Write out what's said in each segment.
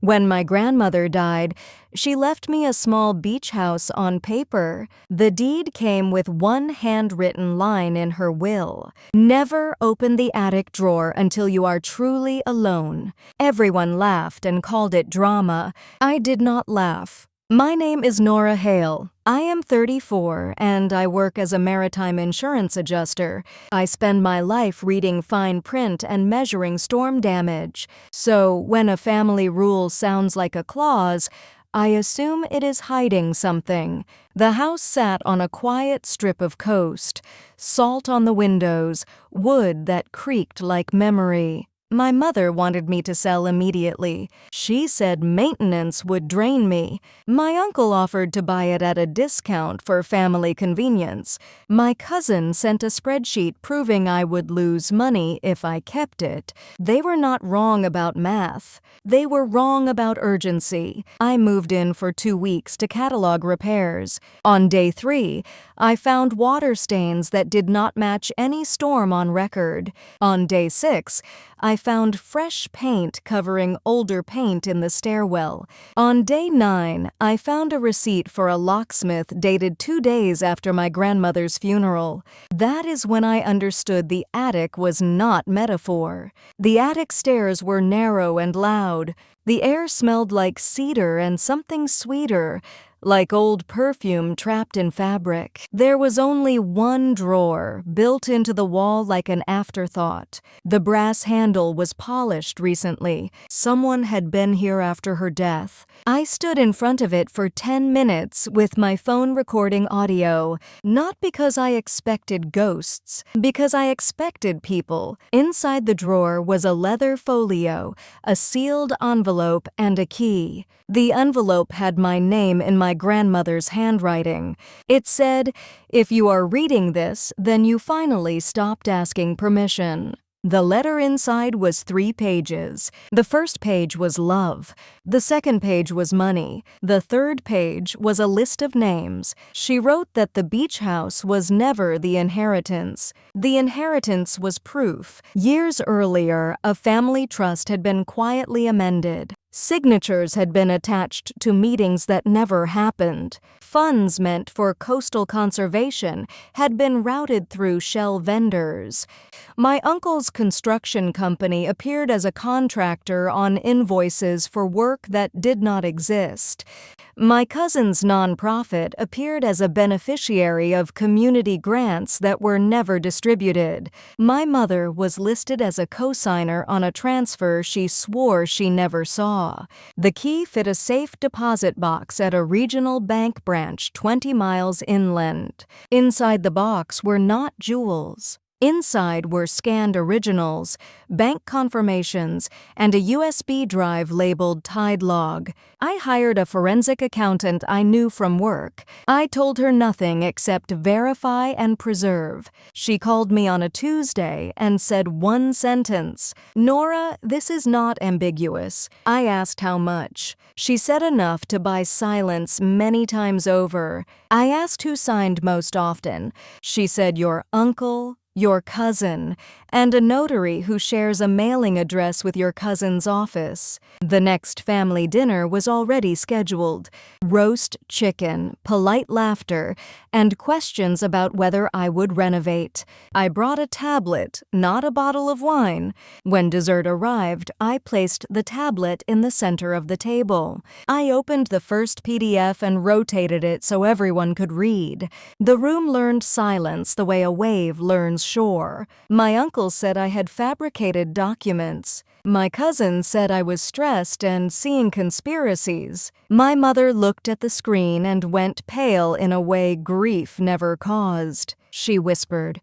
When my grandmother died, she left me a small beach house on paper. The deed came with one handwritten line in her will. Never open the attic drawer until you are truly alone. Everyone laughed and called it drama. I did not laugh. My name is Nora Hale. I am 34 and I work as a maritime insurance adjuster. I spend my life reading fine print and measuring storm damage. So when a family rule sounds like a clause, I assume it is hiding something. The house sat on a quiet strip of coast, salt on the windows, wood that creaked like memory. My mother wanted me to sell immediately. She said maintenance would drain me. My uncle offered to buy it at a discount for family convenience. My cousin sent a spreadsheet proving I would lose money if I kept it. They were not wrong about math. They were wrong about urgency. I moved in for 2 weeks to catalog repairs. On day 3, I found water stains that did not match any storm on record. On day 6, I found fresh paint covering older paint in the stairwell. On day 9, I found a receipt for a locksmith dated 2 days after my grandmother's funeral. That is when I understood the attic was not metaphor. The attic stairs were narrow and loud. The air smelled like cedar and something sweeter, like old perfume trapped in fabric. There was only one drawer, built into the wall like an afterthought. The brass handle was polished recently. Someone had been here after her death. I stood in front of it for 10 minutes with my phone recording audio, not because I expected ghosts, because I expected people. Inside the drawer was a leather folio, a sealed envelope, and a key. The envelope had my name in my grandmother's handwriting. It said, "If you are reading this, then you finally stopped asking permission." The letter inside was 3 pages. The first page was love. The second page was money. The third page was a list of names. She wrote that the beach house was never the inheritance. The inheritance was proof. Years earlier, a family trust had been quietly amended. Signatures had been attached to meetings that never happened. Funds meant for coastal conservation had been routed through shell vendors. My uncle's construction company appeared as a contractor on invoices for work that did not exist. My cousin's nonprofit appeared as a beneficiary of community grants that were never distributed. My mother was listed as a cosigner on a transfer she swore she never saw. The key fit a safe deposit box at a regional bank branch 20 miles inland. Inside the box were not jewels. Inside were scanned originals, bank confirmations, and a USB drive labeled Tide Log. I hired a forensic accountant I knew from work. I told her nothing except verify and preserve. She called me on a Tuesday and said one sentence, "Nora, this is not ambiguous." I asked how much. She said enough to buy silence many times over. I asked who signed most often. She said your uncle, your cousin, and a notary who shares a mailing address with your cousin's office. The next family dinner was already scheduled. Roast chicken, polite laughter, and questions about whether I would renovate. I brought a tablet, not a bottle of wine. When dessert arrived, I placed the tablet in the center of the table. I opened the first PDF and rotated it so everyone could read. The room learned silence the way a wave learns shore. My uncle said I had fabricated documents. My cousin said I was stressed and seeing conspiracies. My mother looked at the screen and went pale in a way grief never caused. She whispered,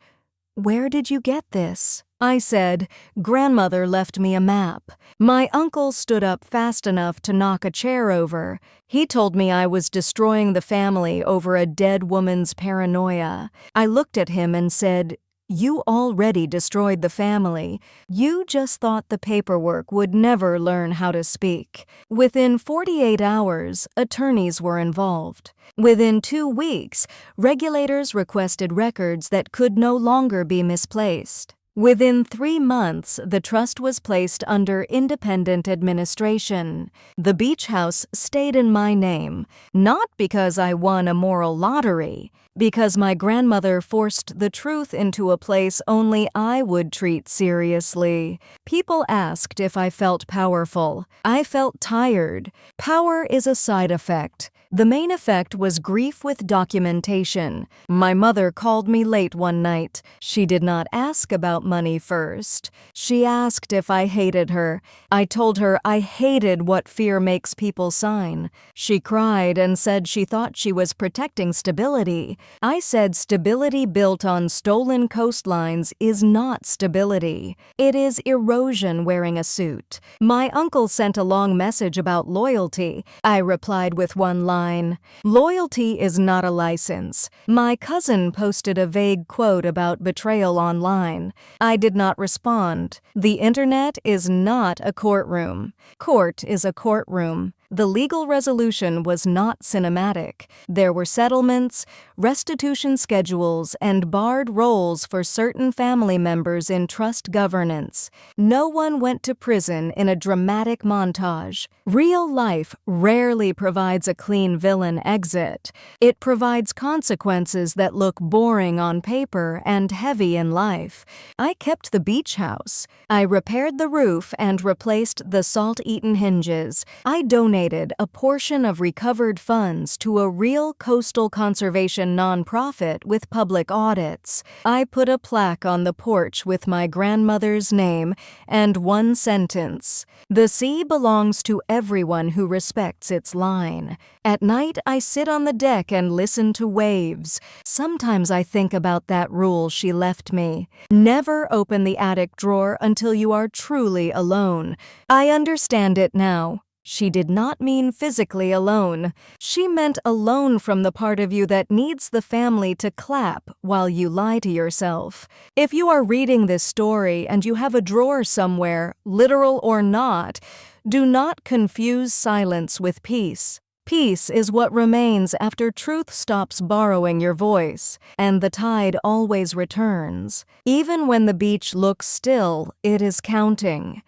"Where did you get this?" I said, "Grandmother left me a map." My uncle stood up fast enough to knock a chair over. He told me I was destroying the family over a dead woman's paranoia. I looked at him and said, "You already destroyed the family. You just thought the paperwork would never learn how to speak." Within 48 hours, attorneys were involved. Within 2 weeks, regulators requested records that could no longer be misplaced. Within 3 months, the trust was placed under independent administration. The beach house stayed in my name, not because I won a moral lottery, because my grandmother forced the truth into a place only I would treat seriously. People asked if I felt powerful. I felt tired. Power is a side effect. The main effect was grief with documentation. My mother called me late one night. She did not ask about money first. She asked if I hated her. I told her I hated what fear makes people sign. She cried and said she thought she was protecting stability. I said stability built on stolen coastlines is not stability. It is erosion wearing a suit. My uncle sent a long message about loyalty. I replied with one line. Loyalty is not a license. My cousin posted a vague quote about betrayal online. I did not respond. The internet is not a courtroom. Court is a courtroom. The legal resolution was not cinematic. There were settlements, restitution schedules, and barred roles for certain family members in trust governance. No one went to prison in a dramatic montage. Real life rarely provides a clean villain exit. It provides consequences that look boring on paper and heavy in life. I kept the beach house. I repaired the roof and replaced the salt-eaten hinges. I donated a portion of recovered funds to a real coastal conservation nonprofit with public audits. I put a plaque on the porch with my grandmother's name and one sentence: "The sea belongs to everyone who respects its line." At night, I sit on the deck and listen to waves. Sometimes I think about that rule she left me. Never open the attic drawer until you are truly alone. I understand it now. She did not mean physically alone. She meant alone from the part of you that needs the family to clap while you lie to yourself. If you are reading this story and you have a drawer somewhere, literal or not, do not confuse silence with peace. Peace is what remains after truth stops borrowing your voice, and the tide always returns. Even when the beach looks still, it is counting.